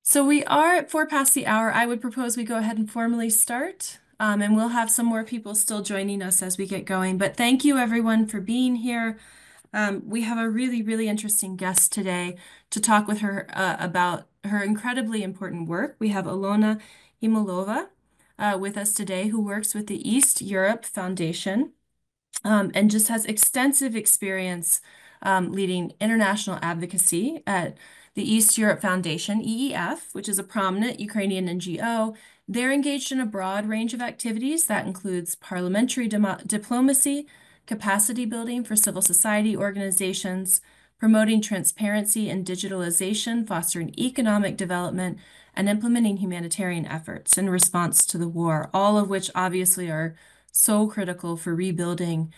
So we are at 4 past the hour. I would propose we go ahead and formally start, and we'll have some more people still joining us as we get going. But thank you everyone for being here. We have a really, really interesting guest today to talk with her about her incredibly important work. We have Ilona Himilova with us today, who works with the East Europe Foundation and just has extensive experience leading international advocacy at the East Europe Foundation, EEF, which is a prominent Ukrainian NGO. They're engaged in a broad range of activities that includes parliamentary diplomacy, capacity building for civil society organizations, promoting transparency and digitalization, fostering economic development, and implementing humanitarian efforts in response to the war, all of which obviously are so critical for rebuilding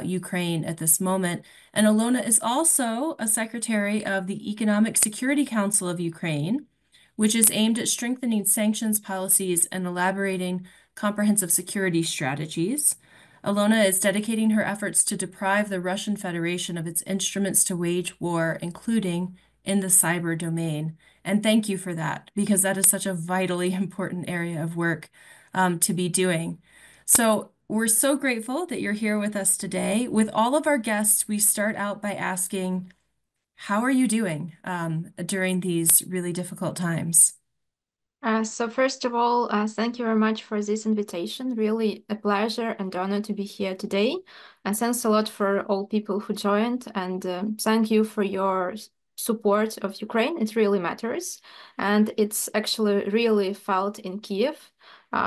Ukraine at this moment. And Ilona is also a secretary of the Economic Security Council of Ukraine, which is aimed at strengthening sanctions policies and elaborating comprehensive security strategies. Ilona is dedicating her efforts to deprive the Russian Federation of its instruments to wage war, including in the cyber domain. And thank you for that, because that is such a vitally important area of work to be doing. So we're so grateful that you're here with us today. With all of our guests, we start out by asking, how are you doing during these really difficult times? So first of all, thank you very much for this invitation. Really a pleasure and honor to be here today. And thanks a lot for all people who joined. And thank you for your support of Ukraine. It really matters. And it's actually really felt in Kiev.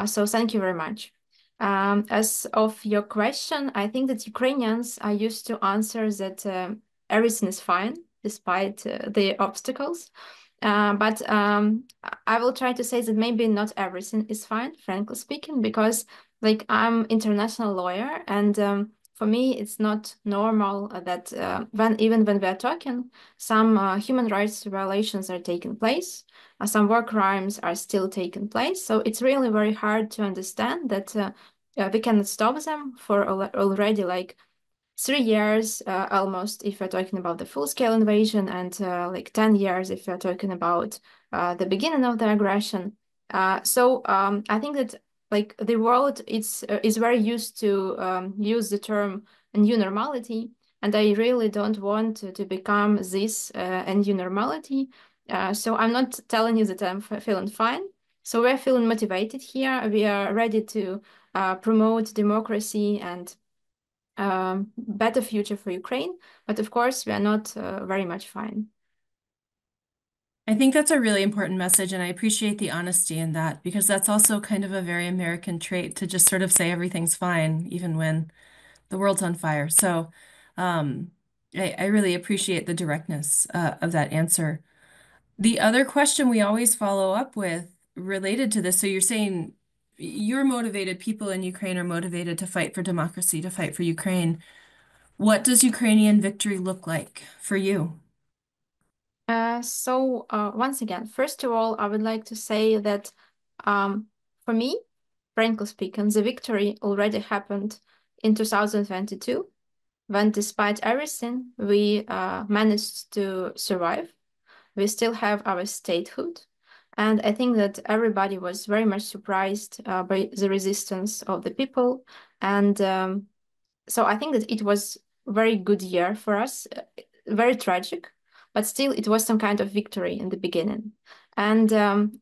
So thank you very much. As of your question, I think that Ukrainians are used to answer that everything is fine despite the obstacles. But I will try to say that maybe not everything is fine, frankly speaking, because like I'm international lawyer, and for me it's not normal that when even when we are talking, some human rights violations are taking place, some war crimes are still taking place. So it's really very hard to understand that we cannot stop them for already like 3 years almost if we're talking about the full-scale invasion, and like 10 years if we're talking about the beginning of the aggression. So I think that like the world is very used to use the term new normality, and I really don't want to become this a new normality. So I'm not telling you that I'm feeling fine. So we're feeling motivated here. We are ready to promote democracy and better future for Ukraine. But of course, we are not very much fine. I think that's a really important message, and I appreciate the honesty in that because that's also kind of a very American trait to just sort of say everything's fine, even when the world's on fire. So um, I really appreciate the directness of that answer. The other question we always follow up with related to this, so you're saying you're motivated, people in Ukraine are motivated to fight for democracy, to fight for Ukraine. What does Ukrainian victory look like for you? Once again, first of all, I would like to say that um, for me, frankly speaking, the victory already happened in 2022, when despite everything, we managed to survive. We still have our statehood. And I think that everybody was very much surprised by the resistance of the people. And so I think that it was a very good year for us, very tragic, but still it was some kind of victory in the beginning. And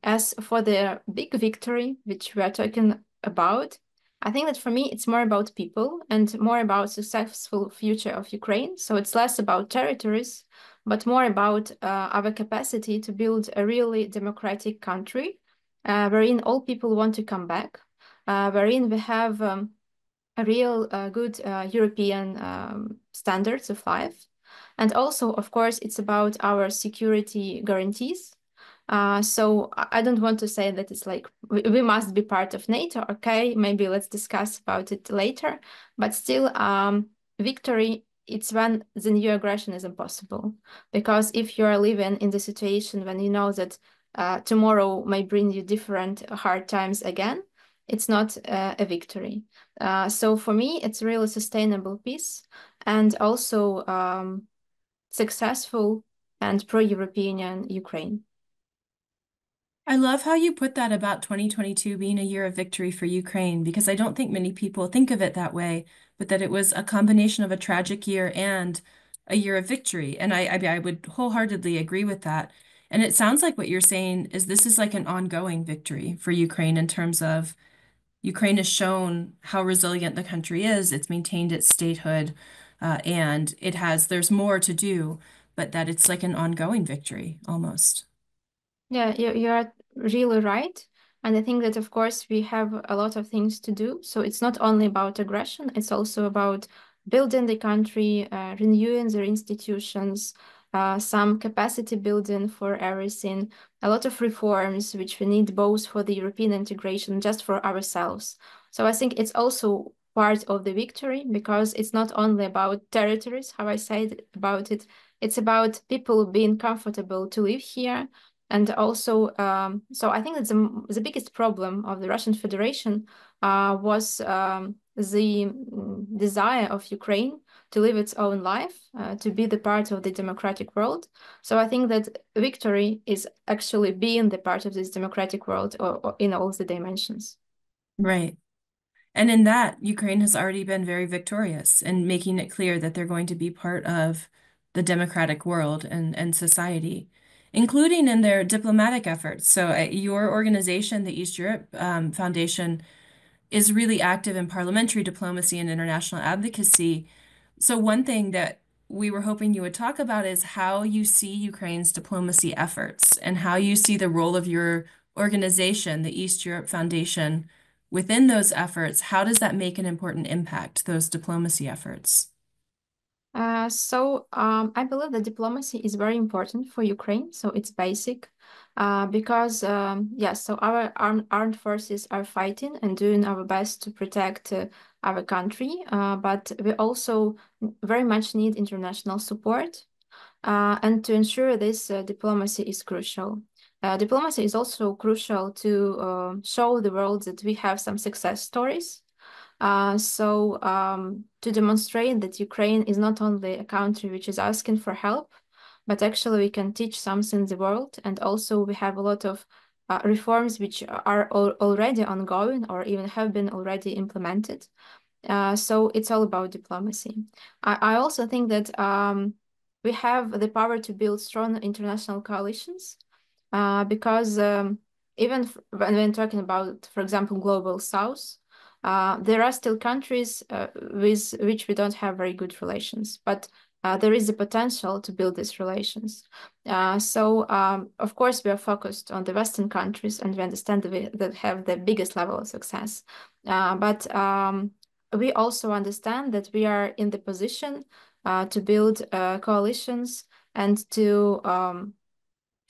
as for the big victory, which we are talking about, I think that for me it's more about people and more about successful future of Ukraine. So it's less about territories, but more about our capacity to build a really democratic country, wherein all people want to come back, wherein we have a real good European standards of life. And also, of course, it's about our security guarantees. So I don't want to say that it's like we must be part of NATO. Okay, maybe let's discuss about it later. But still, victory, it's when the new aggression is impossible. Because if you are living in the situation when you know that tomorrow may bring you different hard times again, it's not a victory. So for me, it's really sustainable peace and also successful and pro-European Ukraine. I love how you put that about 2022 being a year of victory for Ukraine, because I don't think many people think of it that way, but that it was a combination of a tragic year and a year of victory. And I would wholeheartedly agree with that. And it sounds like what you're saying is this is like an ongoing victory for Ukraine in terms of Ukraine has shown how resilient the country is. It's maintained its statehood, and there's more to do, but that it's like an ongoing victory almost. Yeah, you are really right. And I think that, of course, we have a lot of things to do. So it's not only about aggression, it's also about building the country, renewing their institutions, some capacity building for everything, a lot of reforms, which we need both for the European integration, just for ourselves. So I think it's also part of the victory because it's not only about territories, how I said about it, it's about people being comfortable to live here and also, so I think that the biggest problem of the Russian Federation was the desire of Ukraine to live its own life, to be the part of the democratic world. So I think that victory is actually being the part of this democratic world or in all the dimensions. Right. And in that, Ukraine has already been very victorious in making it clear that they're going to be part of the democratic world and society, including in their diplomatic efforts. So, your organization, the East Europe Foundation, is really active in parliamentary diplomacy and international advocacy. So, one thing that we were hoping you would talk about is how you see Ukraine's diplomacy efforts and how you see the role of your organization, the East Europe Foundation, within those efforts. How does that make an important impact, those diplomacy efforts? I believe that diplomacy is very important for Ukraine. So it's basic because, yes, so our armed forces are fighting and doing our best to protect our country, but we also very much need international support. And to ensure this, diplomacy is crucial. Diplomacy is also crucial to show the world that we have some success stories to demonstrate that Ukraine is not only a country which is asking for help, but actually we can teach something in the world. And also we have a lot of reforms which are already ongoing or even have been already implemented. So it's all about diplomacy. I also think that we have the power to build strong international coalitions because even when we're talking about, for example, Global South, there are still countries with which we don't have very good relations, but there is the potential to build these relations. Of course, we are focused on the Western countries, and we understand that have the biggest level of success. But we also understand that we are in the position to build coalitions and to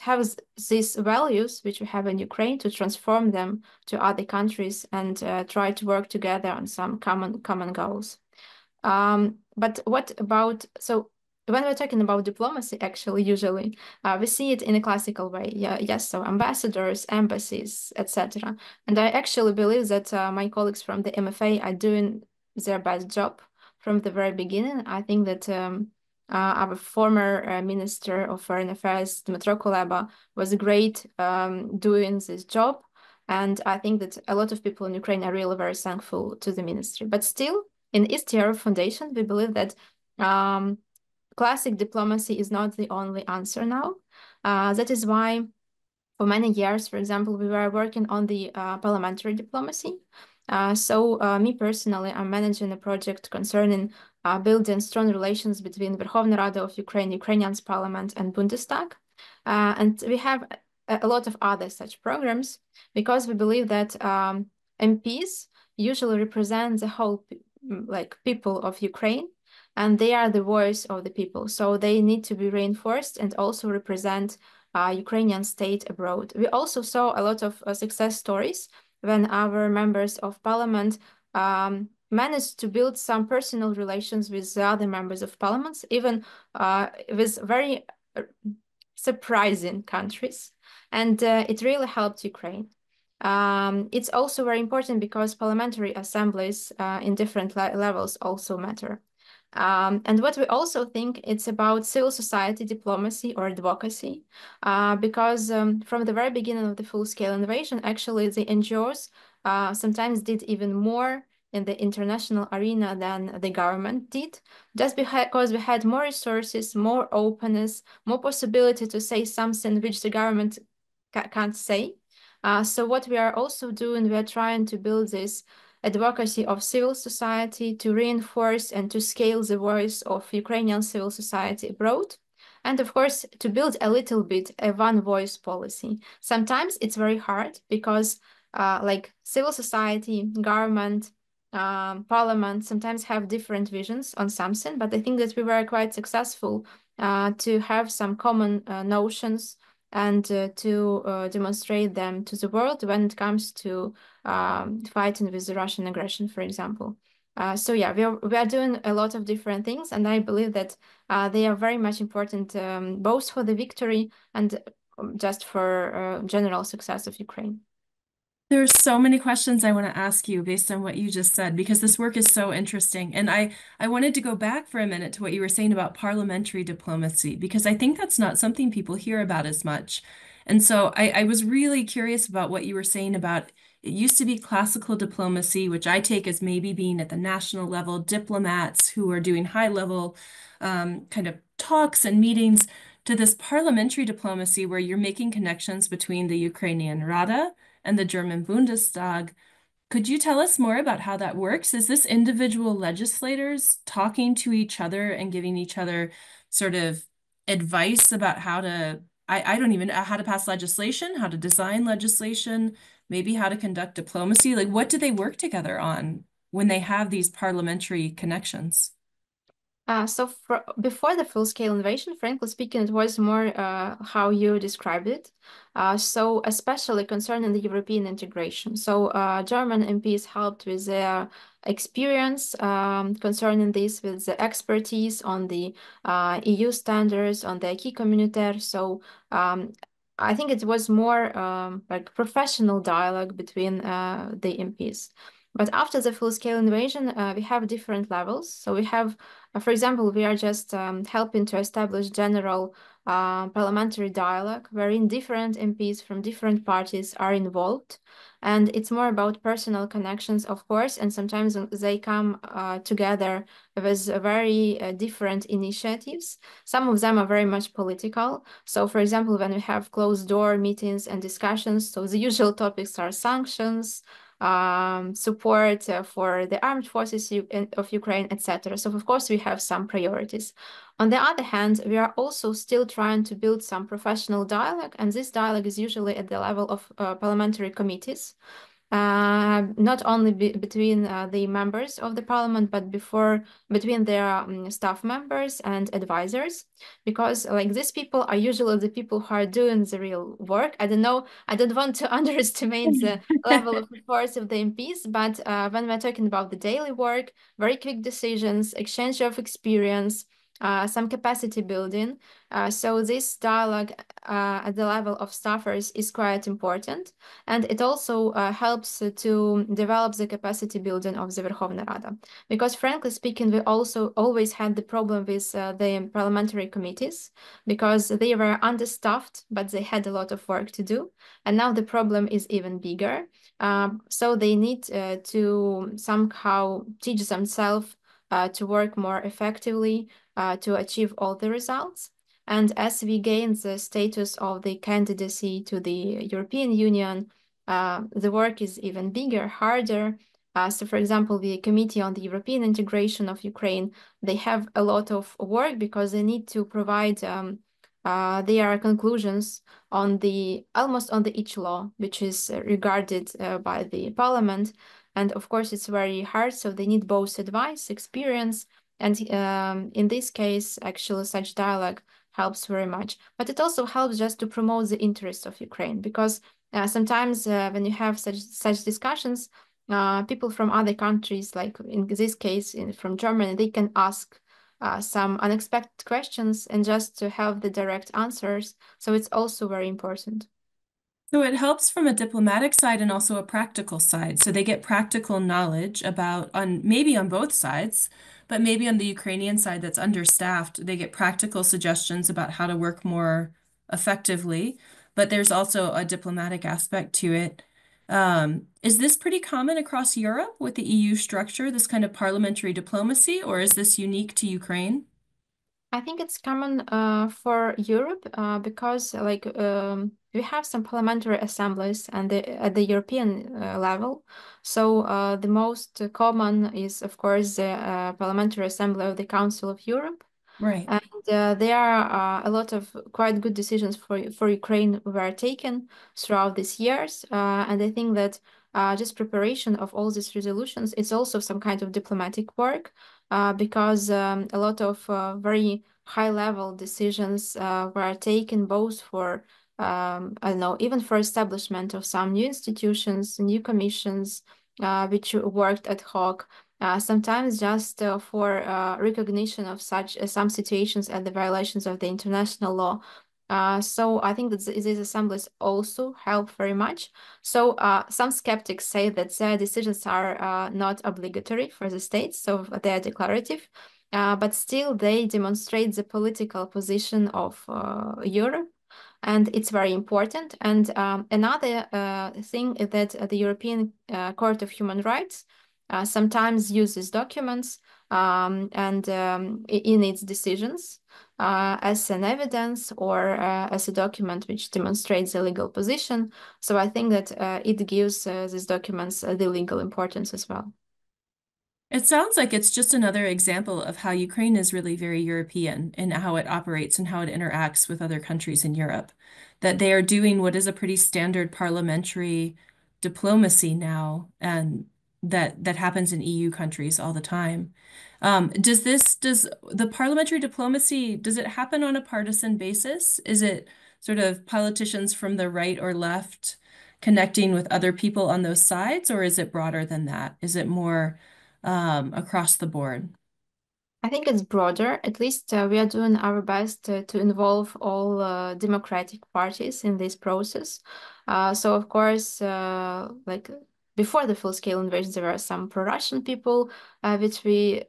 have these values which we have in Ukraine to transform them to other countries and try to work together on some common goals. But what about when we're talking about diplomacy, actually, usually we see it in a classical way. Yeah, yes, so ambassadors, embassies, etc. And I actually believe that my colleagues from the MFA are doing their best job from the very beginning. I think that our former Minister of Foreign Affairs, Dmytro Kuleba, was great doing this job. And I think that a lot of people in Ukraine are really very thankful to the ministry. But still, in East Europe Foundation, we believe that classic diplomacy is not the only answer now. That is why for many years, for example, we were working on the parliamentary diplomacy. Me personally, I'm managing a project concerning building strong relations between Verkhovna Rada of Ukraine, Ukrainian's parliament, and Bundestag. And we have a lot of other such programs because we believe that MPs usually represent the whole people of Ukraine, and they are the voice of the people. So they need to be reinforced and also represent Ukrainian state abroad. We also saw a lot of success stories when our members of parliament managed to build some personal relations with the other members of parliaments, even with very surprising countries. And it really helped Ukraine. It's also very important because parliamentary assemblies in different levels also matter. And what we also think it's about civil society diplomacy or advocacy, because from the very beginning of the full-scale invasion, actually the NGOs sometimes did even more in the international arena than the government did, just because we had more resources, more openness, more possibility to say something which the government can't say. So what we are also doing, we are trying to build this advocacy of civil society to reinforce and to scale the voice of Ukrainian civil society abroad. And of course, to build a little bit a one voice policy. Sometimes it's very hard because like civil society, government, parliament sometimes have different visions on something, but I think that we were quite successful to have some common notions and to demonstrate them to the world when it comes to fighting with the Russian aggression, for example. So yeah, we are doing a lot of different things, and I believe that they are very much important both for the victory and just for general success of Ukraine. There's so many questions I want to ask you based on what you just said, because this work is so interesting. And I wanted to go back for a minute to what you were saying about parliamentary diplomacy, because I think that's not something people hear about as much. And so I was really curious about what you were saying about it used to be classical diplomacy, which I take as maybe being at the national level, diplomats who are doing high level kind of talks and meetings, to this parliamentary diplomacy where you're making connections between the Ukrainian Rada and the German Bundestag. Could you tell us more about how that works? Is this individual legislators talking to each other and giving each other sort of advice about how to, I don't even know how to pass legislation, how to design legislation, maybe how to conduct diplomacy? Like, what do they work together on when they have these parliamentary connections? Before the full-scale invasion, frankly speaking, it was more how you described it. So especially concerning the European integration. So German MPs helped with their experience concerning this, with the expertise on the EU standards, on the acquis communautaire. So I think it was more like professional dialogue between the MPs. But after the full-scale invasion, we have different levels. So we have for example, we are just helping to establish general parliamentary dialogue wherein different MPs from different parties are involved. And it's more about personal connections, of course, and sometimes they come together with very different initiatives. Some of them are very much political. So, for example, when we have closed door meetings and discussions, so the usual topics are sanctions, support for the armed forces of Ukraine, etc. So of course we have some priorities. On the other hand, we are also still trying to build some professional dialogue, and this dialogue is usually at the level of parliamentary committees. Not only between the members of the parliament, but between their staff members and advisors, because like these people are usually the people who are doing the real work. I don't know, I don't want to underestimate the level of force of the MPs, but when we're talking about the daily work, very quick decisions, exchange of experience, some capacity building. So this dialogue at the level of staffers is quite important. And it also helps to develop the capacity building of the Verkhovna Rada. Because frankly speaking, we also always had the problem with the parliamentary committees because they were understaffed, but they had a lot of work to do. And now the problem is even bigger. So they need to somehow teach themselves to work more effectively to achieve all the results. And as we gain the status of the candidacy to the European Union, the work is even bigger, harder. So, for example, the Committee on the European Integration of Ukraine, they have a lot of work because they need to provide their conclusions on the almost on the each law, which is regarded by the parliament. And of course, it's very hard. So they need both advice, experience, and in this case, actually, such dialogue helps very much. But it also helps just to promote the interests of Ukraine because sometimes when you have such discussions, people from other countries, like in this case from Germany, they can ask some unexpected questions and just to have the direct answers. So it's also very important. So it helps from a diplomatic side and also a practical side. So they get practical knowledge about on maybe on both sides, but maybe on the Ukrainian side that's understaffed, they get practical suggestions about how to work more effectively, but there's also a diplomatic aspect to it. Is this pretty common across Europe with the EU structure, this kind of parliamentary diplomacy, or is this unique to Ukraine? I think it's common for Europe because we have some parliamentary assemblies and at the European level. So the most common is, of course, the Parliamentary Assembly of the Council of Europe. Right. And there are a lot of quite good decisions for Ukraine were taken throughout these years. And I think that just preparation of all these resolutions, it's also some kind of diplomatic work because a lot of very high-level decisions were taken both for, I don't know, even for establishment of some new institutions, new commissions, which worked ad hoc sometimes just for recognition of such some situations and the violations of the international law. So I think that these assemblies also help very much. So some skeptics say that their decisions are not obligatory for the states, so they are declarative, but still they demonstrate the political position of Europe. And it's very important. And another thing is that the European Court of Human Rights sometimes uses documents in its decisions as an evidence or as a document which demonstrates a legal position. So I think that it gives these documents the legal importance as well. It sounds like it's just another example of how Ukraine is really very European in how it operates and how it interacts with other countries in Europe. That they are doing what is a pretty standard parliamentary diplomacy now, and that happens in EU countries all the time. Does the parliamentary diplomacy, does it happen on a partisan basis? Is it sort of politicians from the right or left connecting with other people on those sides, or is it broader than that? Is it more across the board? I think it's broader. At least we are doing our best to involve all democratic parties in this process. So, of course, like before the full-scale invasion, there were some pro-Russian people, which we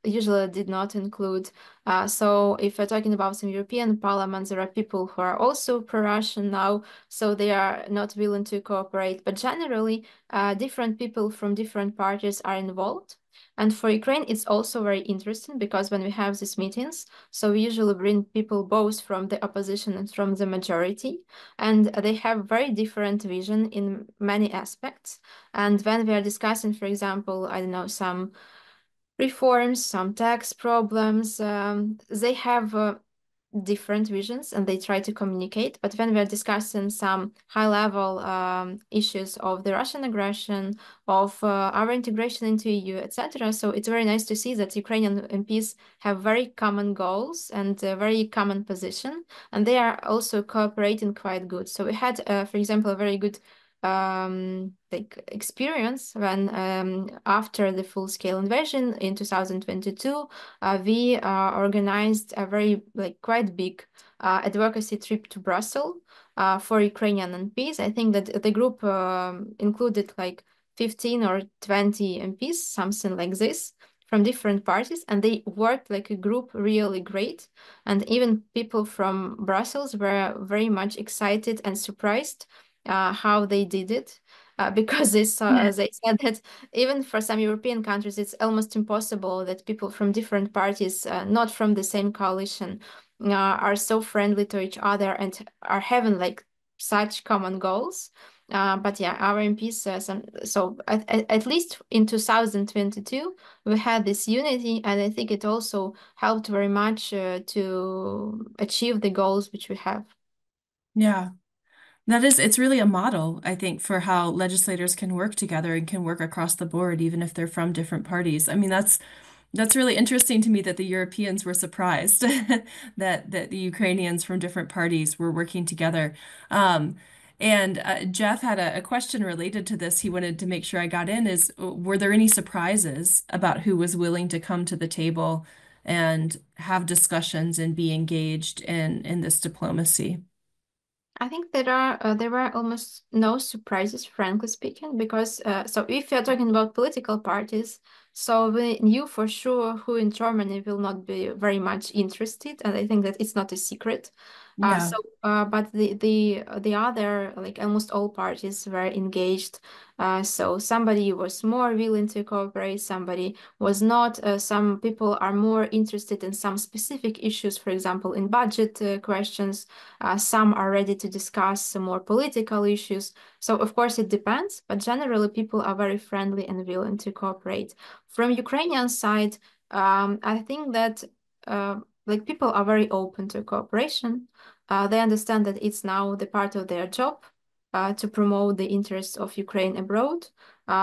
usually did not include. So, if we're talking about some European parliaments, there are people who are also pro-Russian now, so they are not willing to cooperate. But generally, different people from different parties are involved. And for Ukraine, it's also very interesting because when we have these meetings, so we usually bring people both from the opposition and from the majority, and they have very different vision in many aspects. And when we are discussing, for example, I don't know, some reforms, some tax problems, they have different visions and they try to communicate. But when we're discussing some high level issues of the Russian aggression, of our integration into EU, etc., so it's very nice to see that Ukrainian MPs have very common goals and a very common position, and they are also cooperating quite good. So we had, for example, a very good like experience when after the full-scale invasion in 2022 we organized a very like quite big advocacy trip to Brussels for Ukrainian MPs. I think that the group included like 15 or 20 MPs, something like this, from different parties, and they worked like a group really great. And even people from Brussels were very much excited and surprised how they did it. Because Yeah. they said that even for some European countries, it's almost impossible that people from different parties, not from the same coalition, are so friendly to each other and are having like such common goals. But yeah, our MPs, so at least in 2022, we had this unity, and I think it also helped very much to achieve the goals which we have. Yeah. It's really a model, I think, for how legislators can work together and can work across the board, even if they're from different parties. I mean, that's really interesting to me that the Europeans were surprised that the Ukrainians from different parties were working together. And Jeff had a question related to this. He wanted to make sure I got in is, were there any surprises about who was willing to come to the table and have discussions and be engaged in this diplomacy? I think there were almost no surprises, frankly speaking, because so if you're talking about political parties, So we knew for sure who in Germany will not be very much interested, and I think that it's not a secret. Yeah. But the other, like almost all parties were engaged. So somebody was more willing to cooperate, somebody was not. Some people are more interested in some specific issues, for example, in budget questions. Some are ready to discuss some more political issues. So of course it depends, but generally people are very friendly and willing to cooperate. From Ukrainian side, I think that like people are very open to cooperation. They understand that it's now the part of their job to promote the interests of Ukraine abroad.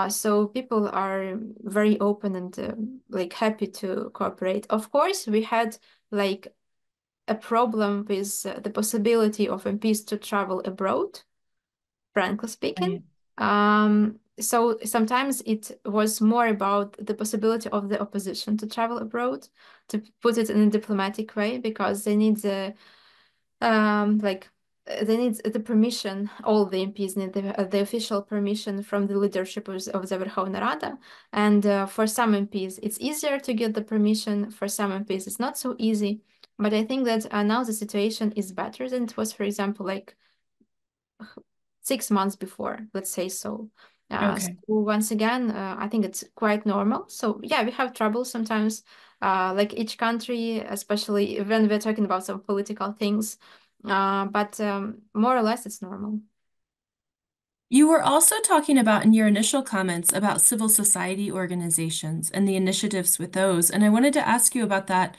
So people are very open and like happy to cooperate. Of course, we had like a problem with the possibility of MPs to travel abroad, frankly speaking. Right. So sometimes it was more about the possibility of the opposition to travel abroad, to put it in a diplomatic way, because they need like they need the permission. All the MPs need the official permission from the leadership of the Verkhovna Rada. And for some MPs, it's easier to get the permission. For some MPs, it's not so easy. But I think that now the situation is better than it was, for example, like 6 months before, let's say so. So Okay. once again, I think it's quite normal. So yeah, we have trouble sometimes, like each country, especially when we're talking about some political things. But more or less, it's normal. You were also talking about in your initial comments about civil society organizations and the initiatives with those. And I wanted to ask you about that.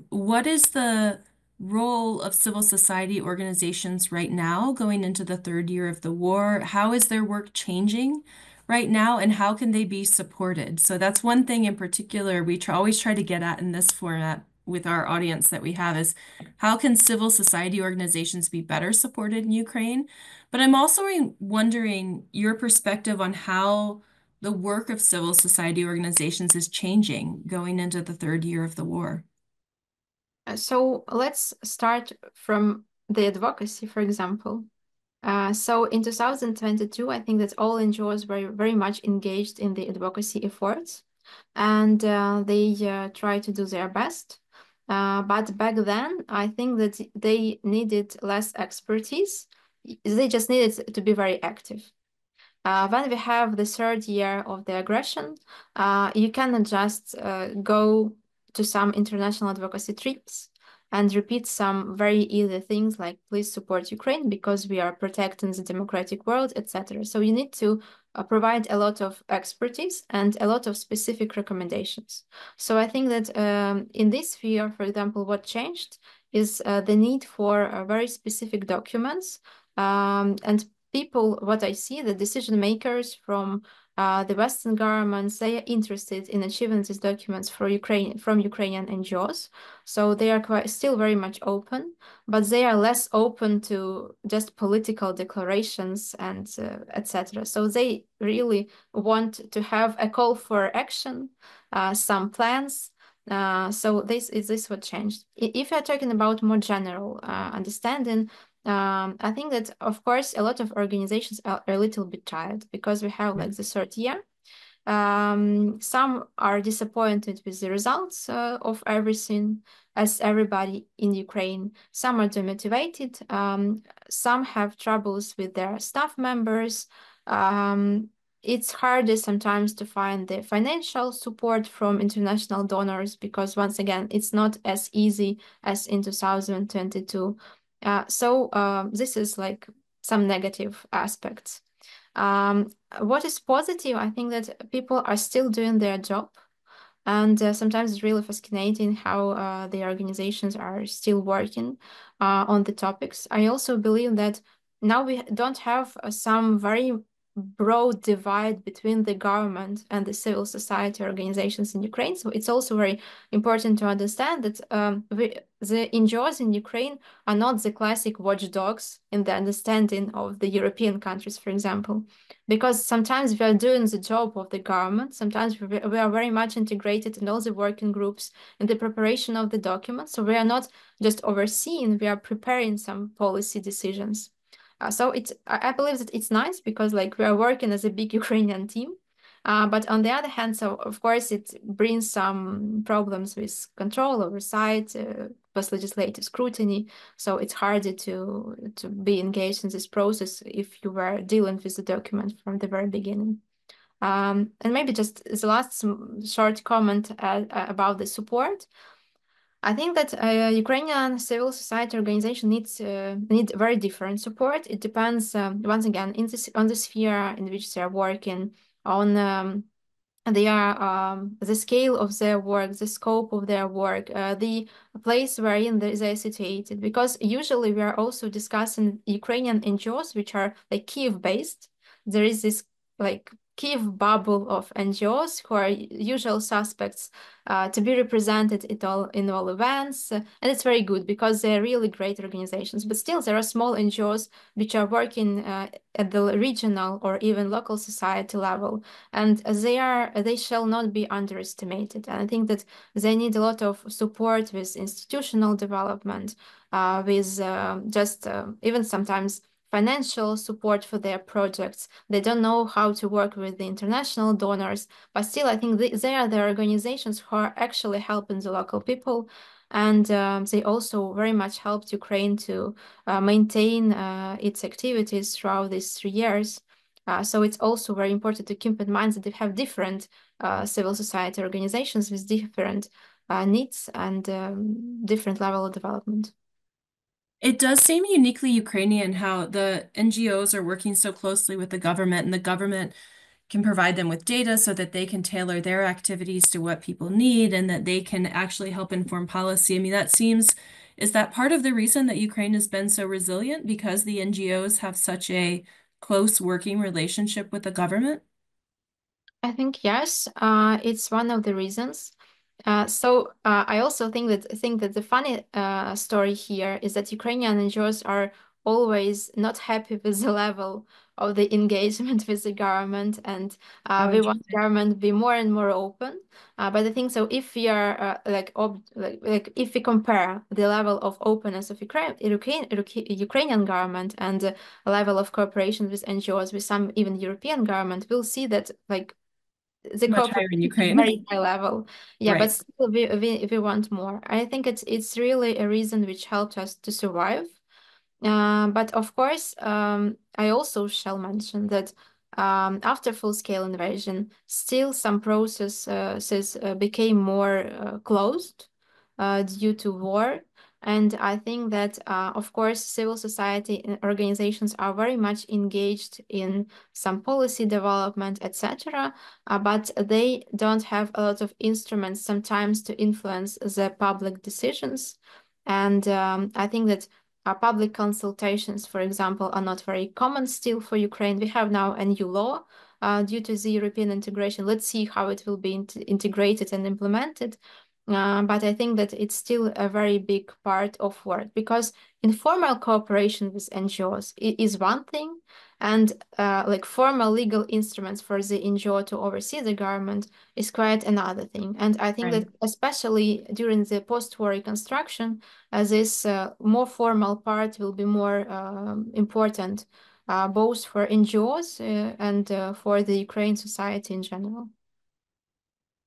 What is the role of civil society organizations right now going into the third year of the war? How is their work changing right now, and how can they be supported? So that's one thing in particular we always try to get at in this format with our audience that we have is how can civil society organizations be better supported in Ukraine? But I'm also wondering your perspective on how the work of civil society organizations is changing going into the third year of the war. So let's start from the advocacy, for example. So in 2022, I think that all NGOs were very much engaged in the advocacy efforts, and they try to do their best. But back then, I think that they needed less expertise. They just needed to be very active. When we have the third year of the aggression, you cannot just go to some international advocacy trips and repeat some very easy things like please support Ukraine because we are protecting the democratic world, etc. So you need to provide a lot of expertise and a lot of specific recommendations. So I think that in this sphere, for example, what changed is the need for very specific documents and people, what I see, the decision makers from the Western governments, they are interested in achieving these documents for Ukraine from Ukrainian NGOs. So they are quite still very much open, but they are less open to just political declarations and etc. So they really want to have a call for action, some plans. So this what changed. If you're talking about more general understanding, I think that, of course, a lot of organizations are a little bit tired because we have like the third year. Some are disappointed with the results of everything, as everybody in Ukraine. Some are demotivated. Some have troubles with their staff members. It's harder sometimes to find the financial support from international donors because, once again, it's not as easy as in 2022. This is like some negative aspects. Um, what is positive, I think that people are still doing their job. And sometimes it's really fascinating how the organizations are still working on the topics. I also believe that now we don't have some very broad divide between the government and the civil society organizations in Ukraine. So it's also very important to understand that the NGOs in Ukraine are not the classic watchdogs in the understanding of the European countries, for example, because sometimes we are doing the job of the government. Sometimes we are very much integrated in all the working groups in the preparation of the documents. So we are not just overseeing, we are preparing some policy decisions. So I believe that it's nice because like we are working as a big Ukrainian team. But on the other hand, so of course it brings some problems with control, oversight, post-legislative scrutiny. So it's harder to be engaged in this process if you were dealing with the document from the very beginning. And maybe just the last short comment about the support. I think that Ukrainian civil society organization need very different support. It depends once again on the sphere in which they are working, on the scale of their work, the scope of their work, the place wherein they're situated. Because usually we are also discussing Ukrainian NGOs which are like Kiev based. There is this like Kiev bubble of NGOs who are usual suspects to be represented in all events, and it's very good because they're really great organizations. But still, there are small NGOs which are working at the regional or even local society level, and they shall not be underestimated. And I think that they need a lot of support with institutional development, with just even sometimes financial support for their projects. They don't know how to work with the international donors, but still, I think they are the organizations who are actually helping the local people. And they also very much helped Ukraine to maintain its activities throughout these 3 years. So it's also very important to keep in mind that they have different civil society organizations with different needs and different level of development. It does seem uniquely Ukrainian how the NGOs are working so closely with the government, and the government can provide them with data so that they can tailor their activities to what people need and that they can actually help inform policy. I mean, is that part of the reason that Ukraine has been so resilient because the NGOs have such a close working relationship with the government? I think yes, it's one of the reasons. I also think that the funny story here is that Ukrainian NGOs are always not happy with the level of the engagement with the government, and Oh, we want interesting. government to be more and more open. But I think so. If we are like if we compare the level of openness of Ukrainian government and the level of cooperation with NGOs with some even European government, we'll see that like the Much cooperation higher in is Ukraine. very high level. Yeah, but Right. still we want more. I think it's really a reason which helped us to survive. But of course, I also shall mention that after full-scale invasion, still some processes became more closed due to war. And I think that, of course, civil society organizations are very much engaged in some policy development, etc. But they don't have a lot of instruments sometimes to influence the public decisions. And I think that public consultations, for example, are not very common still for Ukraine. We have now a new law due to the European integration. Let's see how it will be integrated and implemented. But I think that it's still a very big part of work because informal cooperation with NGOs is one thing, and like formal legal instruments for the NGO to oversee the government is quite another thing. And I think that Right. especially during the post-war reconstruction, this more formal part will be more important, both for NGOs and for the Ukraine society in general.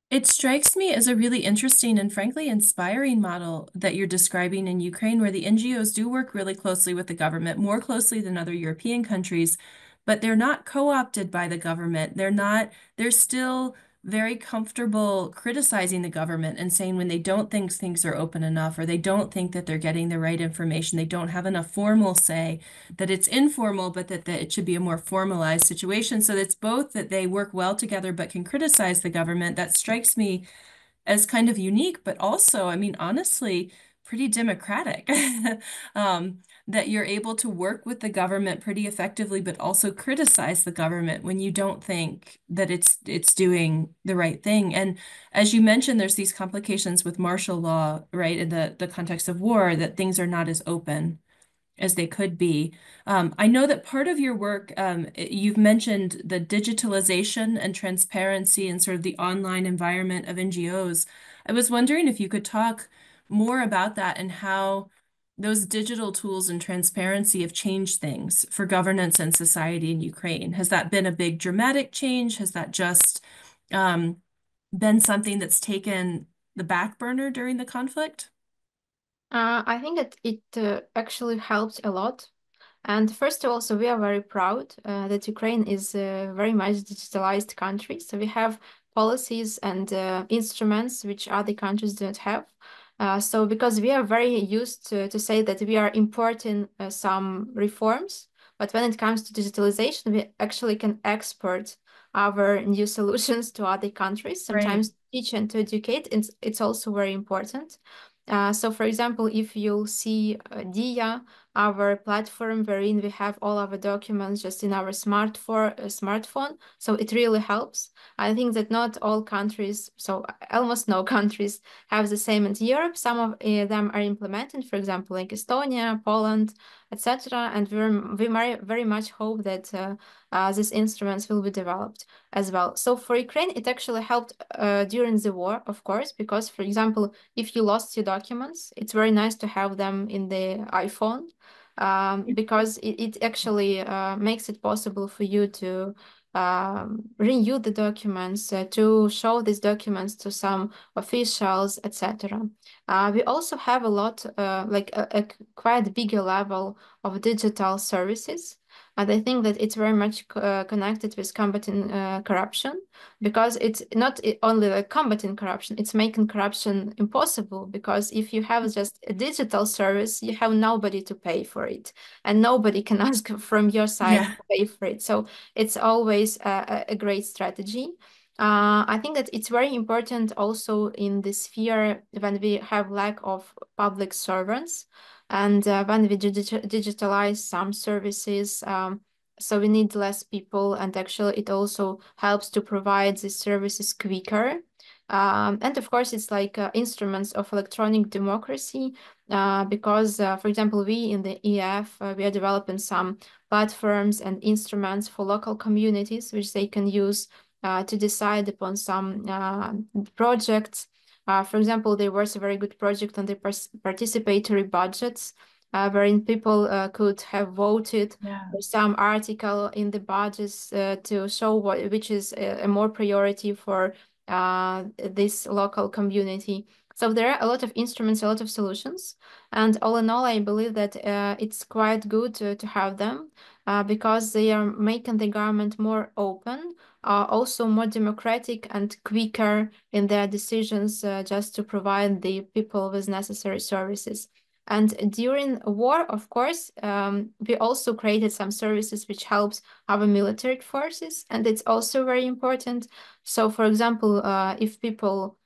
It strikes me as a really interesting and frankly inspiring model that you're describing in Ukraine, where the NGOs do work really closely with the government, more closely than other European countries, but they're not co-opted by the government. They're still very comfortable criticizing the government and saying when they don't think things are open enough or they don't think that they're getting the right information, they don't have enough formal say, that it's informal, but that it should be a more formalized situation. So it's both that they work well together but can criticize the government. That strikes me as kind of unique, but also, I mean, honestly, pretty democratic. Um, that you're able to work with the government pretty effectively, but also criticize the government when you don't think that it's doing the right thing. And as you mentioned, there's these complications with martial law, right, in the context of war, that things are not as open as they could be. I know that part of your work, you've mentioned the digitalization and transparency and sort of the online environment of NGOs. I was wondering if you could talk more about that and how those digital tools and transparency have changed things for governance and society in Ukraine. Has that been a big dramatic change? Has that just um, been something that's taken the back burner during the conflict? I think that it actually helped a lot. And first of all, so we are very proud that Ukraine is a very much digitalized country. So we have policies and instruments which other countries don't have. So because we are very used to say that we are importing some reforms, but when it comes to digitalization, we actually can export our new solutions to other countries. Right. Sometimes teach and to educate, it's also very important. So for example, if you see Dia, our platform wherein we have all our documents just in our smartphone. So it really helps. I think that not all countries, so almost no countries have the same in Europe. Some of them are implemented, for example, like Estonia, Poland, etc. And we very much hope that these instruments will be developed as well. So for Ukraine, it actually helped during the war, of course, because, for example, if you lost your documents, it's very nice to have them in the iPhone because it actually makes it possible for you to renew the documents, to show these documents to some officials, etc. We also have a lot, like a quite bigger level of digital services. And I think that it's very much connected with combating corruption because it's not only like combating corruption, it's making corruption impossible because if you have just a digital service, you have nobody to pay for it and nobody can ask from your side Yeah. to pay for it. So it's always a great strategy. I think that it's very important also in the sphere when we have lack of public servants and when we digitalize some services. So we need less people, and actually, it also helps to provide these services quicker. And of course, it's like instruments of electronic democracy, because, for example, we in the EF, we are developing some platforms and instruments for local communities, which they can use to decide upon some projects. For example, there was a very good project on the participatory budgets, wherein people could have voted Yeah. for some article in the budgets to show which is a more priority for this local community. So there are a lot of instruments, a lot of solutions, and all in all, I believe that it's quite good to have them because they are making the government more open, also more democratic and quicker in their decisions, just to provide the people with necessary services. And during war, of course, we also created some services which helps our military forces, and it's also very important. So, for example, if people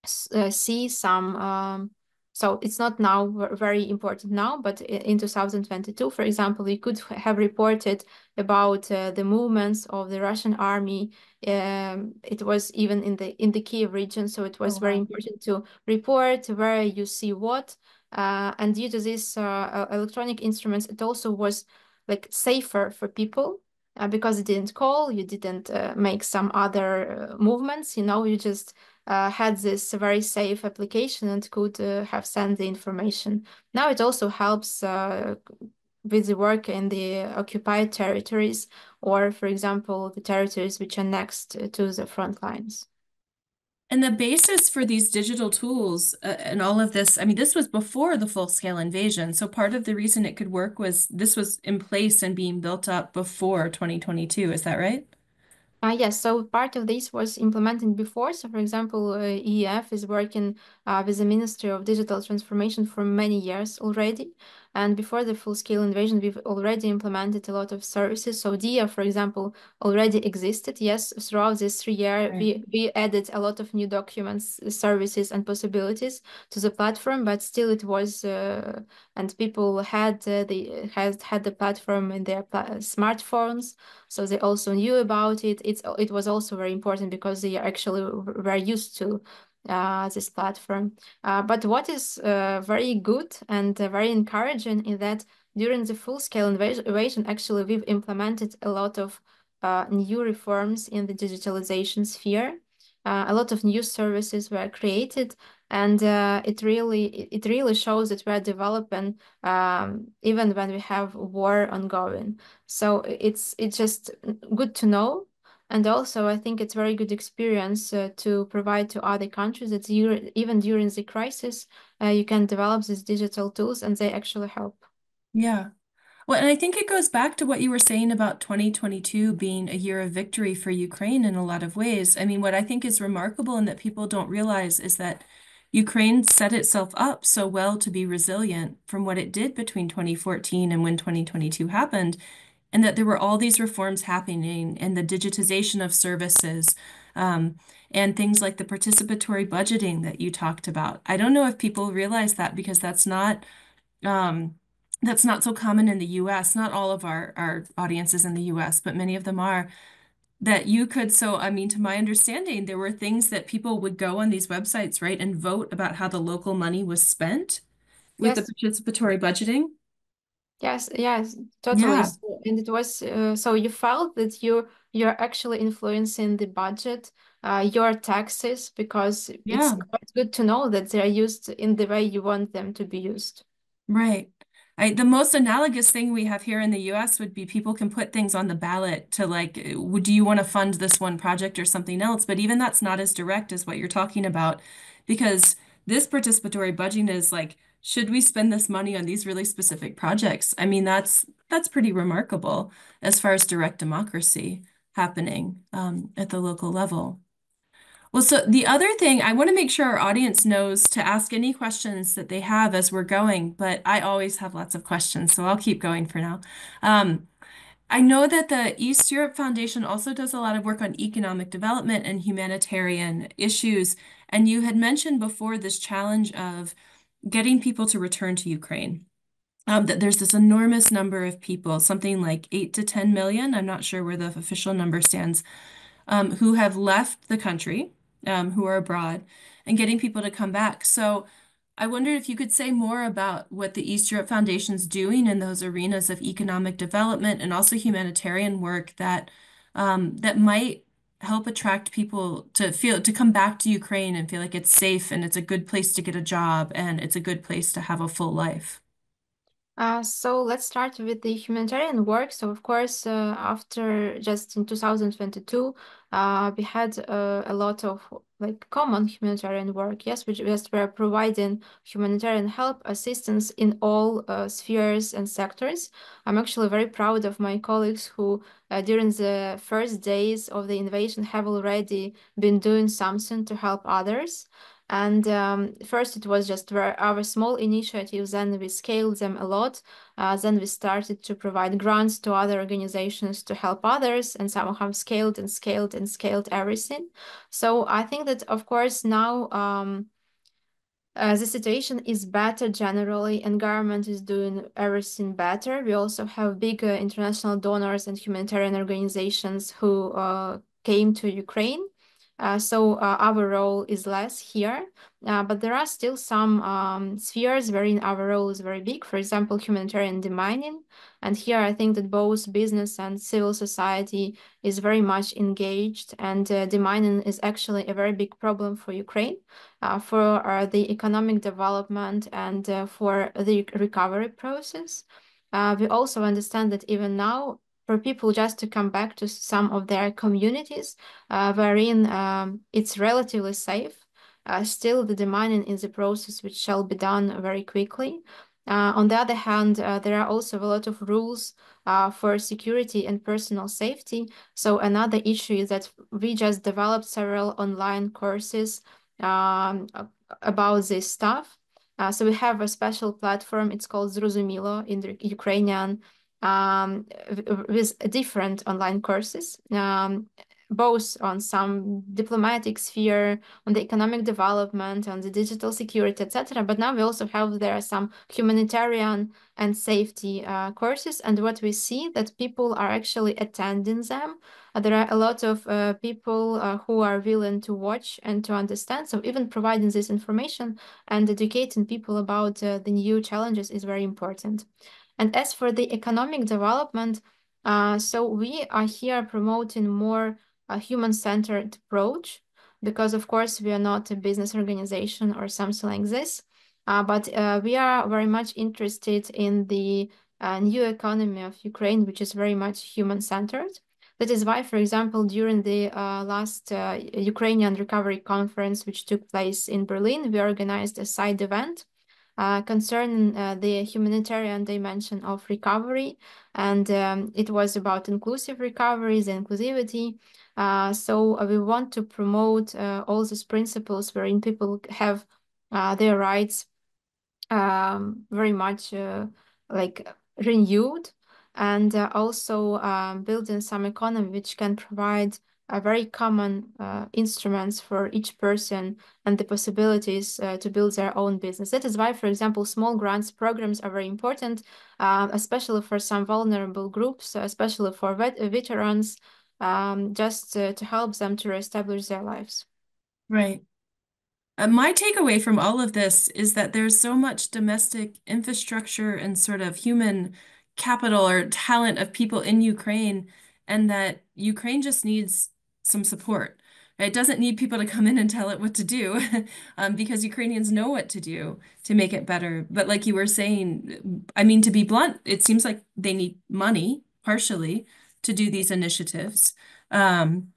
see some, so it's not now very important now, but in 2022, for example, we could have reported about the movements of the Russian army. It was even in the Kiev region, so it Oh, was very wow. important to report where you see what. And due to these electronic instruments, it also was like safer for people because you didn't call, you didn't make some other movements, you just had this very safe application and could have sent the information. Now it also helps with the work in the occupied territories or, for example, the territories which are next to the front lines. And the basis for these digital tools and all of this, I mean, this was before the full-scale invasion. So part of the reason it could work was this was in place and being built up before 2022. Is that right? Yes, so part of this was implemented before. So, for example, EEF is working with the Ministry of Digital Transformation for many years already. And before the full-scale invasion, we've already implemented a lot of services. So DIA, for example, already existed. Yes, throughout this 3 year, Right. we added a lot of new documents, services, and possibilities to the platform, but still it was, and people had the platform in their smartphones, so they also knew about it. It was also very important because they actually were used to this platform. But what is very good and very encouraging is that during the full-scale invasion, actually, we've implemented a lot of new reforms in the digitalization sphere. A lot of new services were created, And it really shows that we're developing even when we have war ongoing. So it's just good to know. And also, I think it's very good experience to provide to other countries that even during the crisis, you can develop these digital tools and they actually help. Yeah. Well, and I think it goes back to what you were saying about 2022 being a year of victory for Ukraine in a lot of ways. I mean, what I think is remarkable and that people don't realize is that Ukraine set itself up so well to be resilient from what it did between 2014 and when 2022 happened, and that there were all these reforms happening and the digitization of services, um, and things like the participatory budgeting that you talked about. I don't know if people realize that because um, that's not so common in the US. Not all of our audiences in the US, but many of them are. That you could, so I mean, to my understanding, there were things that people would go on these websites, right, and vote about how the local money was spent with the Yes. participatory budgeting. Yes, yes, totally. Yeah, So, and it was so you felt that you're actually influencing the budget, your taxes, because it's yeah. quite good to know that they're used in the way you want them to be used. Right. The most analogous thing we have here in the US would be people can put things on the ballot to like, would do you want to fund this one project or something else? But even that's not as direct as what you're talking about, because this participatory budgeting is like, should we spend this money on these really specific projects? I mean, that's pretty remarkable as far as direct democracy happening at the local level. Well, so the other thing, I want to make sure our audience knows to ask any questions that they have as we're going, but I always have lots of questions, so I'll keep going for now. Um, I know that the East Europe Foundation also does a lot of work on economic development and humanitarian issues, and you had mentioned before this challenge of getting people to return to Ukraine. That there's this enormous number of people, something like 8 to 10 million, I'm not sure where the official number stands, who have left the country, who are abroad, and getting people to come back. So I wondered if you could say more about what the East Europe Foundation's doing in those arenas of economic development and also humanitarian work that might help attract people to come back to Ukraine and feel like it's safe and it's a good place to get a job and it's a good place to have a full life. So let's start with the humanitarian work. So of course, after just in 2022, we had a lot of like common humanitarian work. Yes, we just were providing humanitarian help, assistance in all spheres and sectors. I'm actually very proud of my colleagues who, during the first days of the invasion, have already been doing something to help others. And first, it was just our small initiatives, then we scaled them a lot. Then we started to provide grants to other organizations to help others, and some have scaled and scaled and scaled everything. So I think that, of course, now the situation is better generally, and government is doing everything better. We also have big international donors and humanitarian organizations who came to Ukraine. So our role is less here, but there are still some spheres wherein our role is very big. For example, humanitarian demining. And here I think that both business and civil society is very much engaged, and demining is actually a very big problem for Ukraine, for the economic development and for the recovery process. We also understand that even now, for people just to come back to some of their communities, wherein it's relatively safe, still the demining is a process which shall be done very quickly. On the other hand, there are also a lot of rules for security and personal safety. So another issue is that we just developed several online courses about this stuff. So we have a special platform. It's called Zrozumilo in the Ukrainian, with different online courses, both on some diplomatic sphere, on the economic development, on the digital security, etc. But now we also have there some humanitarian and safety courses. And what we see that people are actually attending them. There are a lot of people who are willing to watch and to understand. So even providing this information and educating people about the new challenges is very important. And as for the economic development, so we are here promoting more a human-centered approach. because of course we are not a business organization or something like this. But we are very much interested in the new economy of Ukraine, which is very much human-centered. That is why, for example, during the last Ukrainian Recovery Conference, which took place in Berlin, we organized a side event concerning the humanitarian dimension of recovery. And it was about inclusive recovery, the inclusivity. So we want to promote all these principles wherein people have their rights very much like renewed, and also building some economy which can provide a very common instruments for each person and the possibilities to build their own business. That is why, for example, small grants programs are very important, especially for some vulnerable groups, especially for veterans, just to help them to reestablish their lives. Right. My takeaway from all of this is that there's so much domestic infrastructure and sort of human capital or talent of people in Ukraine, and that Ukraine just needs some support. It doesn't need people to come in and tell it what to do, because Ukrainians know what to do to make it better. But like you were saying, I mean, to be blunt, it seems like they need money partially to do these initiatives. And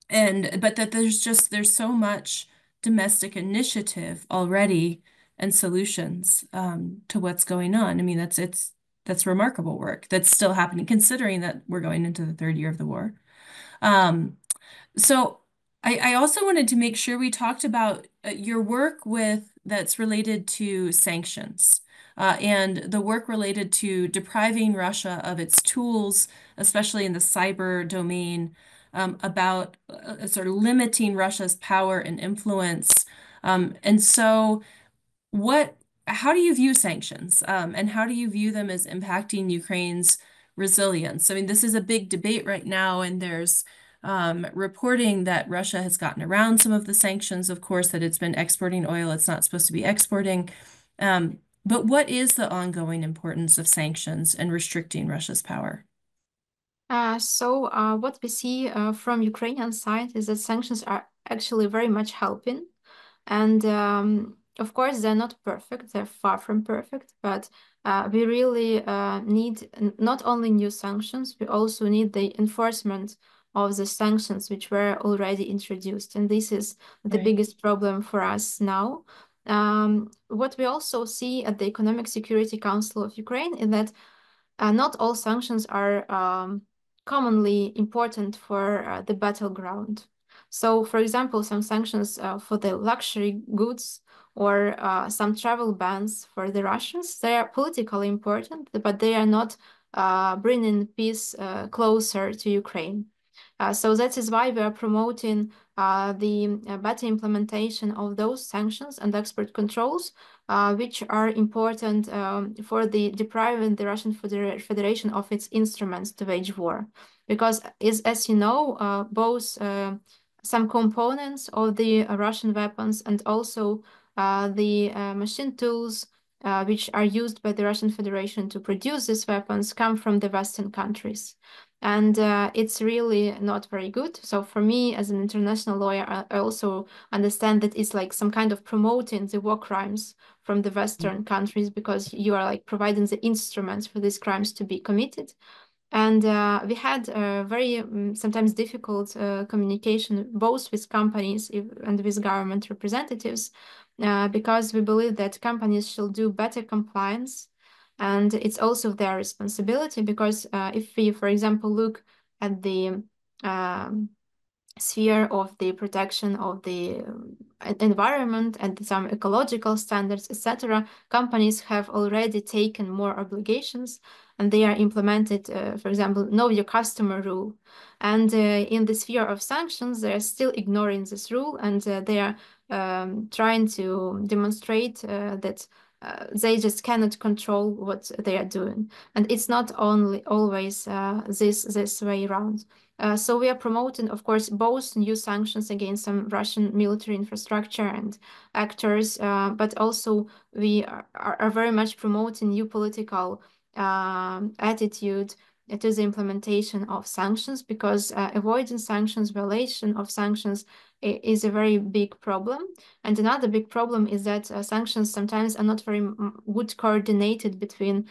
but that there's so much domestic initiative already and solutions to what's going on. I mean, that's remarkable work that's still happening, considering that we're going into the third year of the war. Um, so I also wanted to make sure we talked about your work with that's related to sanctions. And the work related to depriving Russia of its tools, especially in the cyber domain, about sort of limiting Russia's power and influence. And so, what, how do you view sanctions? And how do you view them as impacting Ukraine's resilience? I mean, this is a big debate right now, and there's reporting that Russia has gotten around some of the sanctions, of course, that it's been exporting oil it's not supposed to be exporting. But what is the ongoing importance of sanctions and restricting Russia's power? So what we see from Ukrainian side is that sanctions are actually very much helping. And of course, they're not perfect, they're far from perfect, but we really need not only new sanctions, we also need the enforcement of the sanctions which were already introduced. And this is the Right, biggest problem for us now. What we also see at the Economic Security Council of Ukraine is that not all sanctions are commonly important for the battleground. So, for example, some sanctions for the luxury goods or some travel bans for the Russians, they are politically important, but they are not bringing peace closer to Ukraine. So that is why we are promoting the better implementation of those sanctions and export controls, which are important for the depriving the Russian Federation of its instruments to wage war. Because, as you know, both some components of the Russian weapons and also the machine tools which are used by the Russian Federation to produce these weapons come from the Western countries. And it's really not very good. So for me, as an international lawyer, I also understand that it's like some kind of promoting the war crimes from the Western countries because you are like providing the instruments for these crimes to be committed. And we had very sometimes difficult communication both with companies and with government representatives because we believe that companies should do better compliance. And it's also their responsibility because if we, for example, look at the um, sphere of the protection of the environment and some ecological standards, etc., companies have already taken more obligations and they are implemented, for example, know your customer rule. And in the sphere of sanctions, they are still ignoring this rule and they are trying to demonstrate that they just cannot control what they are doing. And it's not only always this way around. So we are promoting, of course, both new sanctions against some Russian military infrastructure and actors, but also we are very much promoting new political attitude to the implementation of sanctions, because avoiding sanctions, violation of sanctions is a very big problem. And another big problem is that sanctions sometimes are not very good coordinated between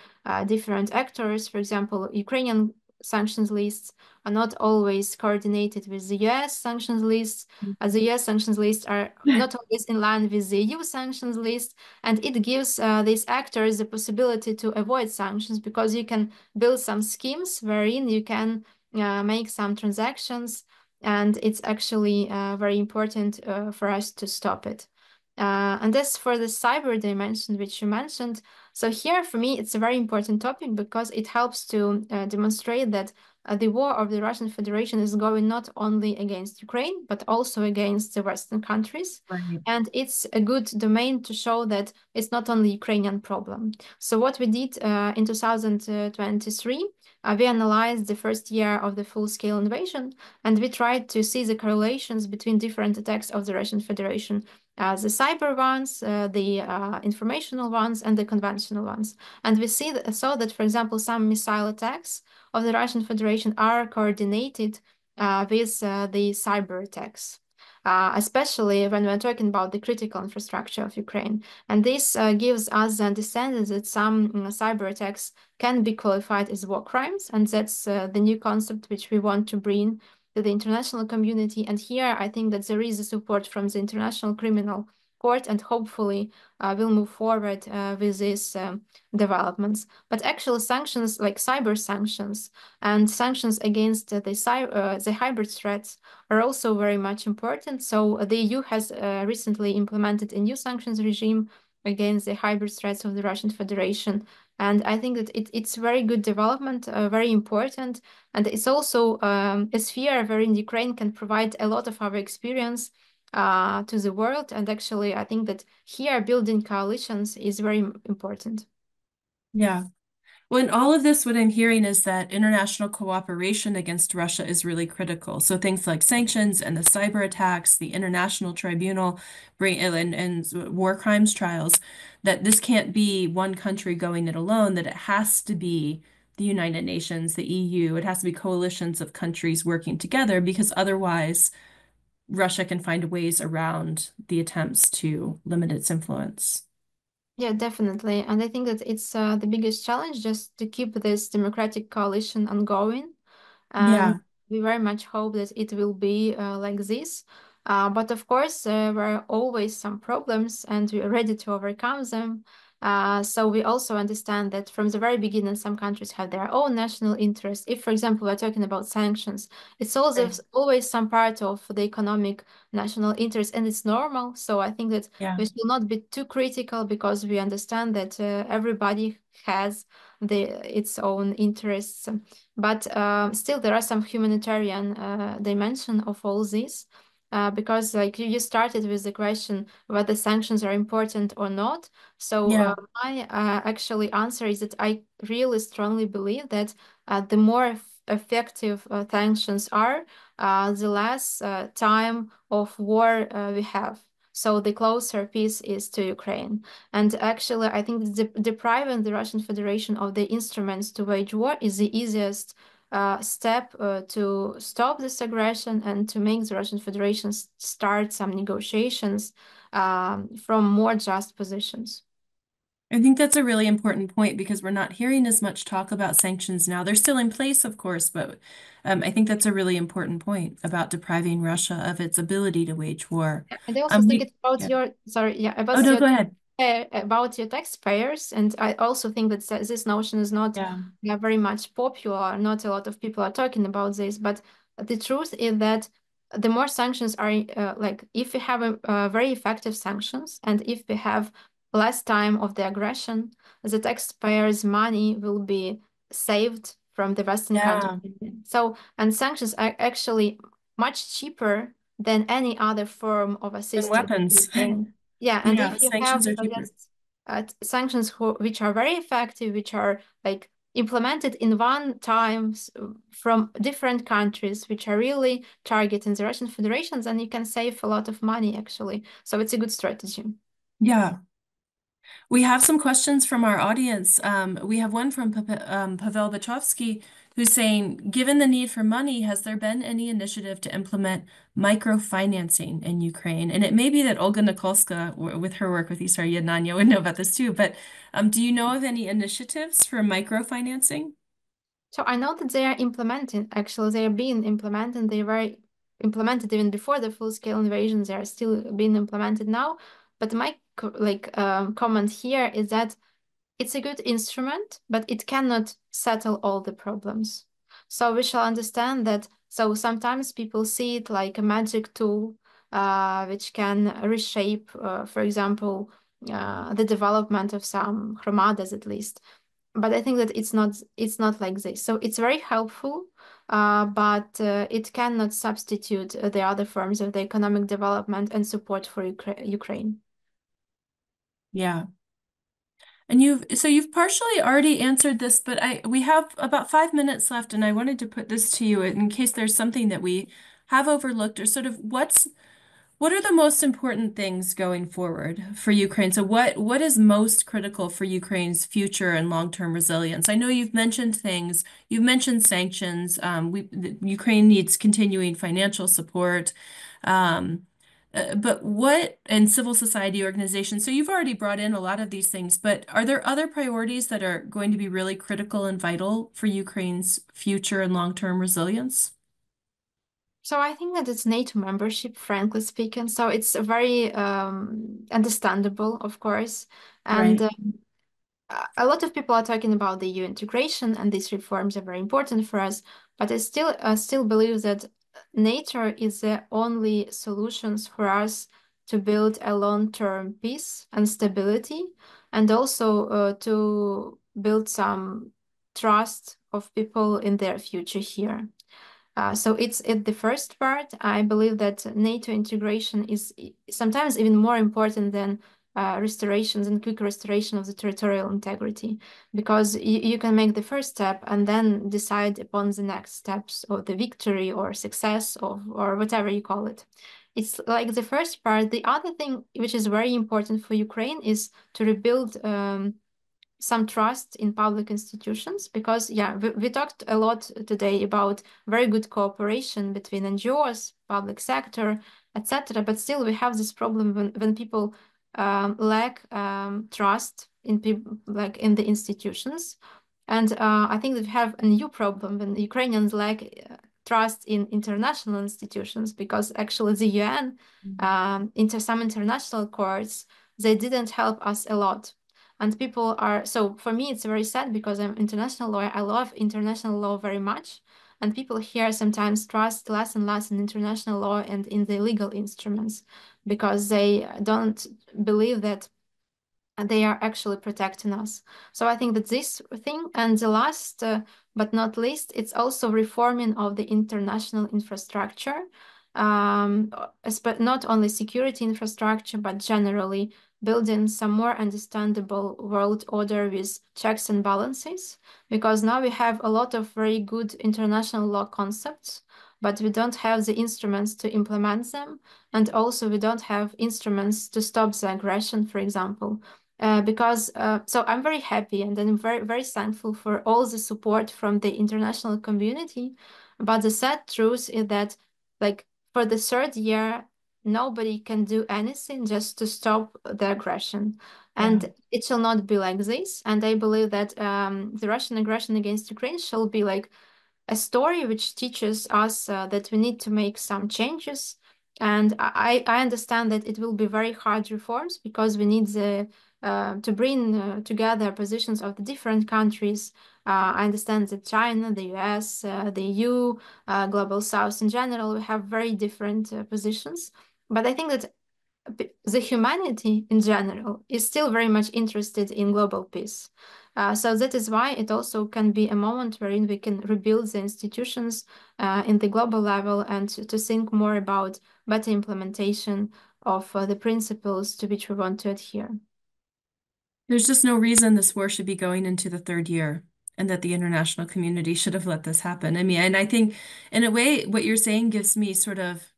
different actors. For example, Ukrainian sanctions lists are not always coordinated with the US sanctions lists, as the US sanctions lists are not always in line with the EU sanctions list, and it gives these actors the possibility to avoid sanctions, because you can build some schemes wherein you can make some transactions, and it's actually very important for us to stop it. And as for the cyber dimension, which you mentioned, so here for me, it's a very important topic because it helps to demonstrate that the war of the Russian Federation is going not only against Ukraine, but also against the Western countries. Right. And it's a good domain to show that it's not only Ukrainian problem. So what we did in 2023, we analyzed the first year of the full-scale invasion, and we tried to see the correlations between different attacks of the Russian Federation, the cyber ones, the informational ones, and the conventional ones. And we saw that, for example, some missile attacks of the Russian Federation are coordinated with the cyber attacks. Especially when we're talking about the critical infrastructure of Ukraine. And this gives us the understanding that some cyber attacks can be qualified as war crimes, and that's the new concept which we want to bring to the international community. And here I think that there is a support from the International Criminal Court, and hopefully we'll move forward with these developments. But actual sanctions like cyber sanctions and sanctions against the hybrid threats are also very much important. So the EU has recently implemented a new sanctions regime against the hybrid threats of the Russian Federation. And I think that it's very good development, very important. And it's also a sphere wherein Ukraine can provide a lot of our experience to the world. And actually, I think that here building coalitions is very important. Yeah. Well, in all of this, what I'm hearing is that international cooperation against Russia is really critical. So things like sanctions and the cyber attacks, the international tribunal, and war crimes trials, that this can't be one country going it alone, that it has to be the United Nations, the EU, it has to be coalitions of countries working together, because otherwise Russia can find ways around the attempts to limit its influence. Yeah, definitely. And I think that it's the biggest challenge just to keep this democratic coalition ongoing. And Yeah, we very much hope that it will be like this. But of course, there are always some problems, and we are ready to overcome them. So we also understand that from the very beginning, some countries have their own national interests. If, for example, we're talking about sanctions, it's also right. always some part of the economic national interest, and it's normal. So I think that Yeah, we should not be too critical, because we understand that everybody has its own interests. But still, there are some humanitarian dimension of all this. Because like you started with the question whether sanctions are important or not. So yeah, my actually answer is that I really strongly believe that the more effective sanctions are, the less time of war we have. So the closer peace is to Ukraine. And actually, I think depriving the Russian Federation of the instruments to wage war is the easiest step to stop this aggression and to make the Russian Federation start some negotiations from more just positions. I think that's a really important point because we're not hearing as much talk about sanctions now. They're still in place, of course, but I think that's a really important point about depriving Russia of its ability to wage war. And I also think We, it's about yeah. your, sorry, yeah, Oh, no, go ahead. about your taxpayers. And I also think that this notion is not Yeah, very much popular. Not a lot of people are talking about this, but the truth is that the more sanctions are like, if we have a very effective sanctions, and if we have less time of the aggression, the taxpayers' money will be saved from the Western countries. yeah, So, and sanctions are actually much cheaper than any other form of and assistance to weapons. Ukraine. Yeah, and Yeah, if you have sanctions are cheaper. just sanctions which are very effective, which are like implemented in one time from different countries, which are really targeting the Russian Federation, then you can save a lot of money actually. So it's a good strategy. Yeah. We have some questions from our audience. We have one from Pavel Bachovsky who's saying, given the need for money, has there been any initiative to implement microfinancing in Ukraine? And it may be that Olga Nikolska, with her work with Isar Yednanya, would know about this too. But do you know of any initiatives for microfinancing? So I know that they are implementing, actually, they are being implemented. They were implemented even before the full-scale invasion. They are still being implemented now. But my comment here is that it's a good instrument, but it cannot settle all the problems. So we shall understand that. So sometimes people see it like a magic tool, which can reshape, for example, the development of some hromadas at least. But I think that it's not like this. So it's very helpful, but it cannot substitute the other forms of the economic development and support for Ukraine. Yeah. And you've partially already answered this, but we have about 5 minutes left, and I wanted to put this to you in case there's something that we have overlooked or sort of what are the most important things going forward for Ukraine? So what is most critical for Ukraine's future and long-term resilience? I know you've mentioned things, you've mentioned sanctions. Ukraine needs continuing financial support. Um, but what and civil society organizations? So you've already brought in a lot of these things, but are there other priorities that are going to be really critical and vital for Ukraine's future and long-term resilience? So I think that it's NATO membership, frankly speaking. So it's very understandable, of course. And Right. a lot of people are talking about the EU integration, and these reforms are very important for us. But I still believe that NATO is the only solutions for us to build a long-term peace and stability, and also to build some trust of people in their future here. So it's at the first part. I believe that NATO integration is sometimes even more important than restorations and quick restoration of the territorial integrity, because you can make the first step and then decide upon the next steps of the victory or success or whatever you call it. It's like the first part. The other thing which is very important for Ukraine is to rebuild some trust in public institutions, because we talked a lot today about very good cooperation between NGOs, public sector, etc. But still we have this problem when people lack trust in people, like in the institutions. And I think that we have a new problem when Ukrainians lack trust in international institutions, because actually the UN, into some international courts, they didn't help us a lot. And people are, so for me it's very sad, because I'm international lawyer. I love international law very much, and people here sometimes trust less and less in international law and in the legal instruments, because they don't believe that they are actually protecting us. So I think that this thing, and the last but not least, it's also reforming of the international infrastructure, not only security infrastructure, but generally building some more understandable world order with checks and balances, because now we have a lot of very good international law concepts, but we don't have the instruments to implement them, and also we don't have instruments to stop the aggression, for example. So I'm very happy, and I'm very, very thankful for all the support from the international community. But the sad truth is that, like, for the third year, nobody can do anything just to stop the aggression. Yeah. And it shall not be like this. And I believe that the Russian aggression against Ukraine shall be like a story which teaches us that we need to make some changes. And I understand that it will be very hard reforms, because we need to bring together positions of the different countries. I understand that China, the US, the EU, Global South in general, we have very different positions. But I think that the humanity in general is still very much interested in global peace. So that is why it also can be a moment wherein we can rebuild the institutions in the global level, and to think more about better implementation of the principles to which we want to adhere. There's just no reason this war should be going into the third year and that the international community should have let this happen. I mean, and I think in a way, what you're saying gives me sort of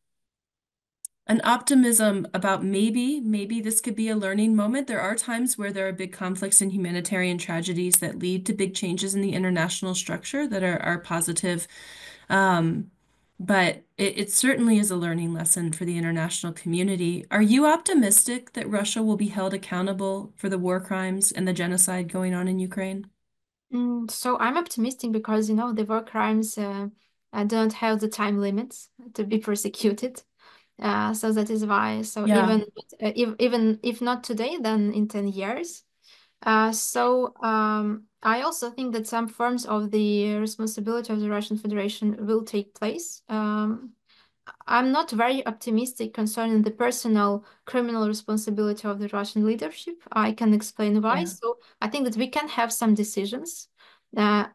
an optimism about maybe this could be a learning moment. There are times where there are big conflicts and humanitarian tragedies that lead to big changes in the international structure that are positive. Um, but it certainly is a learning lesson for the international community. Are you optimistic that Russia will be held accountable for the war crimes and the genocide going on in Ukraine? So I'm optimistic because, the war crimes don't have the time limits to be prosecuted. So that is why. So Yeah, even if not today, then in 10 years. I also think that some forms of the responsibility of the Russian Federation will take place. I'm not very optimistic concerning the personal criminal responsibility of the Russian leadership. I can explain why. yeah, So I think that we can have some decisions,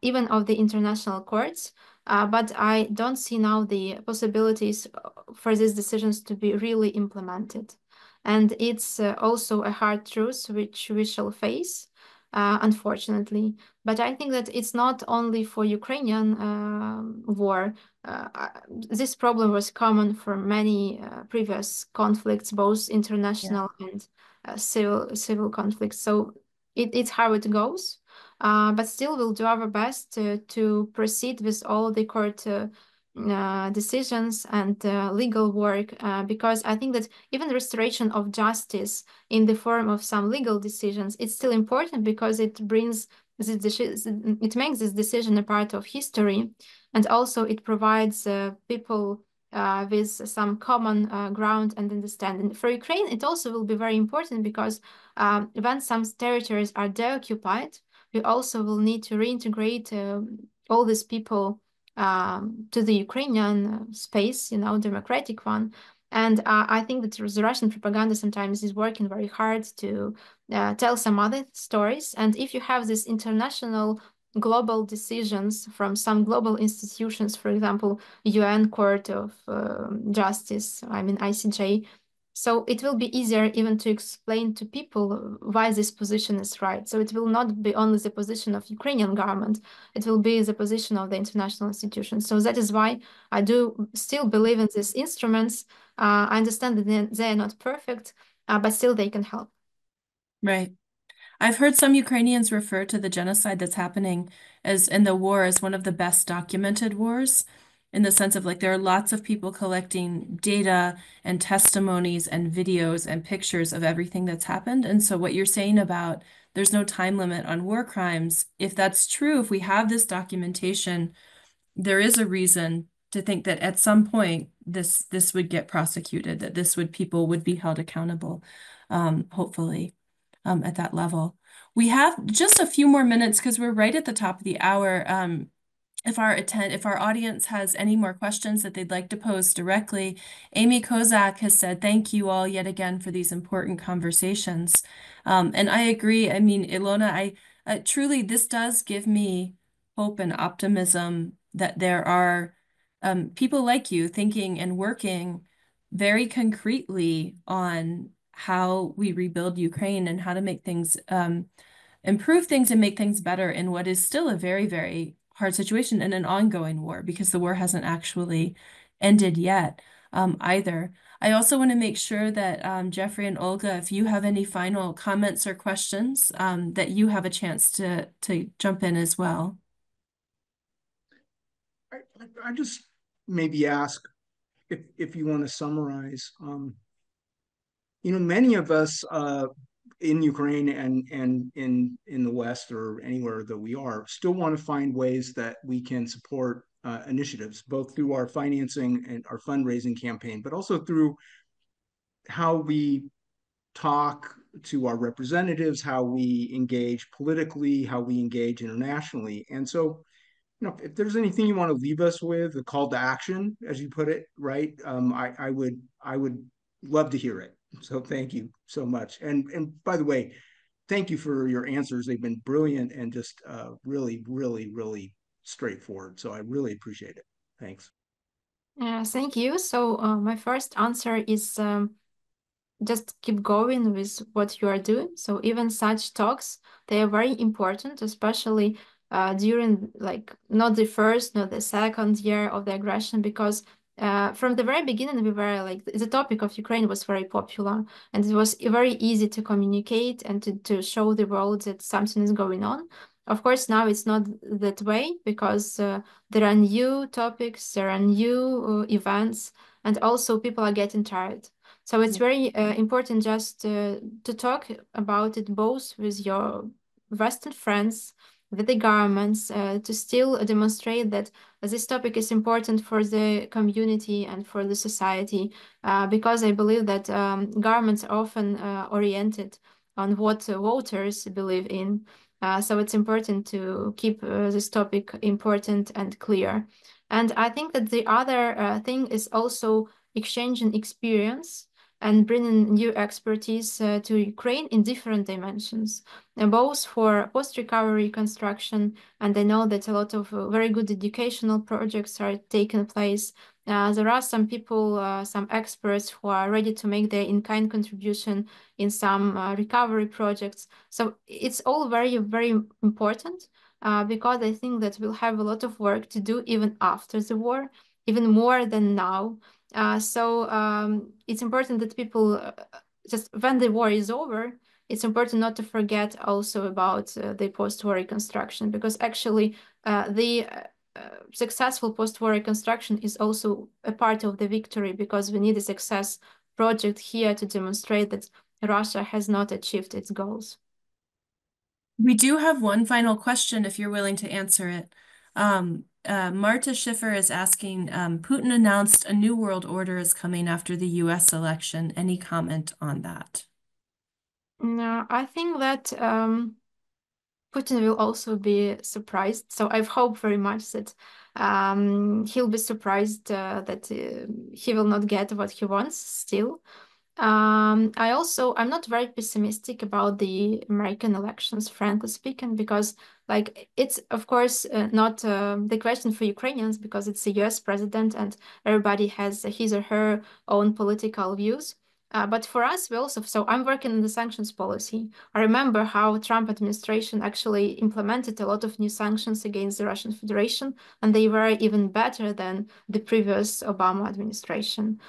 even of the international courts, but I don't see now the possibilities for these decisions to be really implemented. And it's also a hard truth which we shall face, unfortunately. But I think that it's not only for Ukrainian war. This problem was common for many previous conflicts, both yeah. international and civil conflicts. So it's how it goes. But still, we'll do our best to proceed with all the court decisions and legal work, because I think that even the restoration of justice in the form of some legal decisions, it's still important because it makes this decision a part of history, and also it provides people with some common ground and understanding. For Ukraine, it also will be very important because when some territories are deoccupied, we also will need to reintegrate all these people to the Ukrainian space, democratic one. And I think that the Russian propaganda sometimes is working very hard to tell some other stories. And if you have these international global decisions from some global institutions, for example, UN Court of Justice, I mean ICJ, so it will be easier even to explain to people why this position is right. So it will not be only the position of Ukrainian government, it will be the position of the international institutions. So that is why I do still believe in these instruments. I understand that they are not perfect, but still they can help. Right. I've heard some Ukrainians refer to the genocide that's happening as in the war as one of the best documented wars, in the sense of like there are lots of people collecting data and testimonies and videos and pictures of everything that's happened. And so what you're saying about there's no time limit on war crimes, if that's true, if we have this documentation, there is a reason to think that at some point this would get prosecuted, that this would people would be held accountable, hopefully, at that level. We have just a few more minutes because we're right at the top of the hour. If our audience has any more questions that they'd like to pose directly, Amy Kozak has said, thank you all yet again for these important conversations. And I agree. I mean, Ilona, truly, this does give me hope and optimism that there are people like you thinking and working very concretely on how we rebuild Ukraine and how to make things improve things and make things better in what is still a very, very hard situation and an ongoing war because the war hasn't actually ended yet, either. I also want to make sure that Jeffrey and Olga, if you have any final comments or questions, that you have a chance to jump in as well. I just maybe ask if you want to summarize. Many of us in Ukraine and in the West or anywhere that we are still want to find ways that we can support initiatives, both through our financing and our fundraising campaign, but also through how we talk to our representatives, how we engage politically, how we engage internationally. And so, if there's anything you want to leave us with, a call to action, as you put it, right? I would love to hear it. So thank you so much. And by the way, thank you for your answers. They've been brilliant and just really, really, really straightforward. So I really appreciate it. Thanks. Thank you. So my first answer is just keep going with what you are doing. So even such talks, they are very important, especially during like not the first, not the second year of the aggression, because from the very beginning, we were like the topic of Ukraine was very popular, and it was very easy to communicate and to show the world that something is going on. Of course, now it's not that way because there are new topics, there are new events, and also people are getting tired. So it's very important just to talk about it both with your Western friends, with the governments, to still demonstrate that this topic is important for the community and for the society, because I believe that governments are often oriented on what voters believe in. So it's important to keep this topic important and clear. And I think that the other thing is also exchanging experience and bringing new expertise to Ukraine in different dimensions, both for post-recovery construction, and I know that a lot of very good educational projects are taking place. There are some people, some experts who are ready to make their in-kind contribution in some recovery projects. So it's all very, very important because I think that we'll have a lot of work to do even after the war, even more than now. So it's important that people just when the war is over, it's important not to forget also about the post-war reconstruction, because actually the successful post-war reconstruction is also a part of the victory, because we need a success project here to demonstrate that Russia has not achieved its goals. We do have one final question if you're willing to answer it. Marta Schiffer is asking, Putin announced a new world order is coming after the US election. Any comment on that? No, I think that Putin will also be surprised. So I hope very much that he'll be surprised that he will not get what he wants still. I'm not very pessimistic about the American elections, frankly speaking, because like it's of course not the question for Ukrainians because it's a US president and everybody has his or her own political views. But for us, so I'm working on the sanctions policy. I remember how Trump administration actually implemented a lot of new sanctions against the Russian Federation, and they were even better than the previous Obama administration.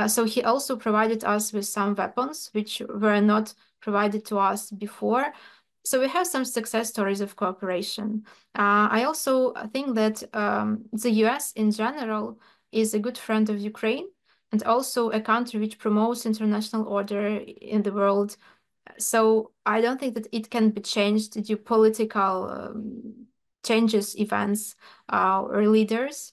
So he also provided us with some weapons which were not provided to us before. So we have some success stories of cooperation. I also think that the US in general is a good friend of Ukraine and also a country which promotes international order in the world. So I don't think that it can be changed due to political changes, events, or leaders.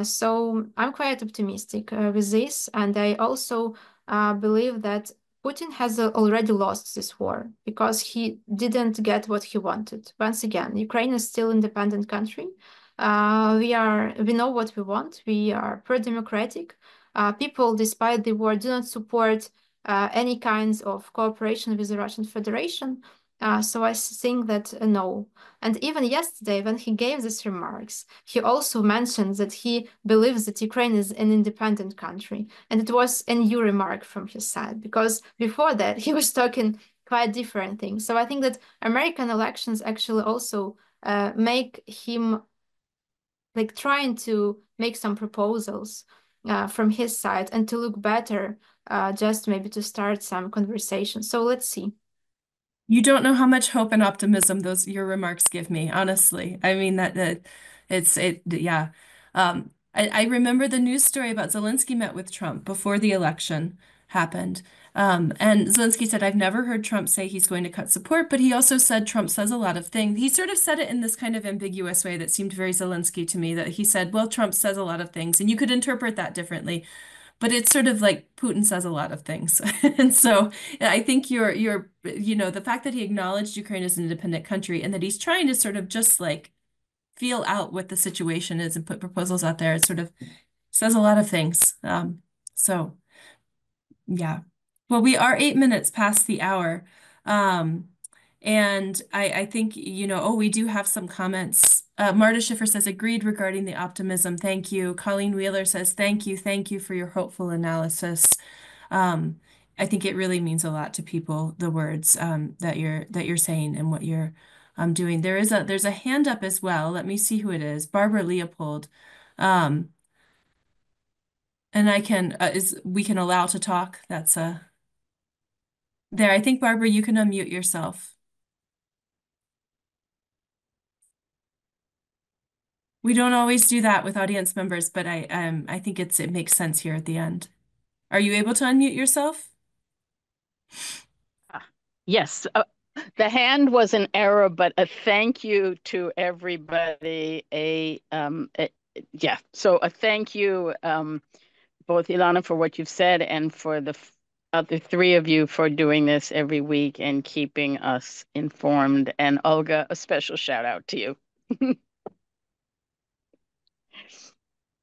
So I'm quite optimistic with this, and I also believe that Putin has already lost this war because he didn't get what he wanted. Once again, Ukraine is still an independent country. We know what we want. We are pro-democratic. People, despite the war, do not support any kinds of cooperation with the Russian Federation. So I think that no. And even yesterday, when he gave these remarks, he also mentioned that he believes that Ukraine is an independent country. And it was a new remark from his side, because before that, he was talking quite different things. So I think that American elections actually also make him like trying to make some proposals from his side and to look better, just maybe to start some conversation. So let's see. You don't know how much hope and optimism those your remarks give me, honestly. I mean that yeah. I remember the news story about Zelensky met with Trump before the election happened. And Zelensky said, I've never heard Trump say he's going to cut support, but he also said Trump says a lot of things. He sort of said it in this kind of ambiguous way that seemed very Zelensky to me, that he said, well, Trump says a lot of things, and you could interpret that differently. But it's sort of like Putin says a lot of things. And so I think the fact that he acknowledged Ukraine as an independent country and that he's trying to sort of just like feel out what the situation is and put proposals out there, it sort of says a lot of things. So yeah. Well, we are 8 minutes past the hour. Um, and I think, we do have some comments. Marta Schiffer says, agreed regarding the optimism. Thank you. Colleen Wheeler says, thank you. Thank you for your hopeful analysis. I think it really means a lot to people, the words that you're saying and what you're doing. There's a hand up as well. Let me see who it is. Barbara Leopold. Um, And I can, we can allow to talk. That's there. I think, Barbara, you can unmute yourself. We don't always do that with audience members, but I think it makes sense here at the end. Are you able to unmute yourself? Yes, the hand was an error, but a thank you to everybody. Yeah, so a thank you, both Ilana for what you've said and for the other three of you for doing this every week and keeping us informed. And Olga, a special shout out to you.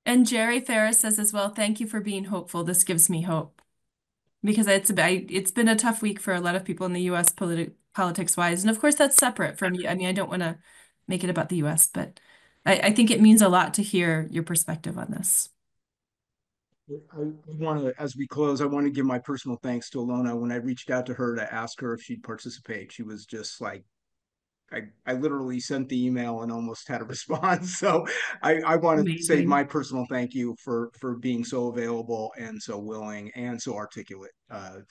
And Jerry Ferris says as well, thank you for being hopeful. This gives me hope. Because it's been a tough week for a lot of people in the US politics wise. And of course that's separate from you. I mean, I don't want to make it about the US, but I think it means a lot to hear your perspective on this. I want to, as we close, I want to give my personal thanks to Ilona. When I reached out to her to ask her if she'd participate, she was just like, I literally sent the email and almost had a response. So I want to say my personal thank you for being so available and so willing and so articulate.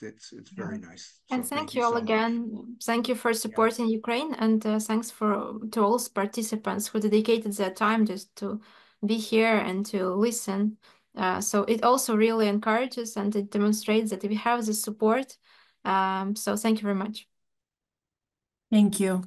It's very nice. And So thank you all so much. again. Thank you for supporting Ukraine, and thanks to all participants who dedicated their time just to be here and to listen. So it also really encourages and it demonstrates that we have the support. So thank you very much. Thank you.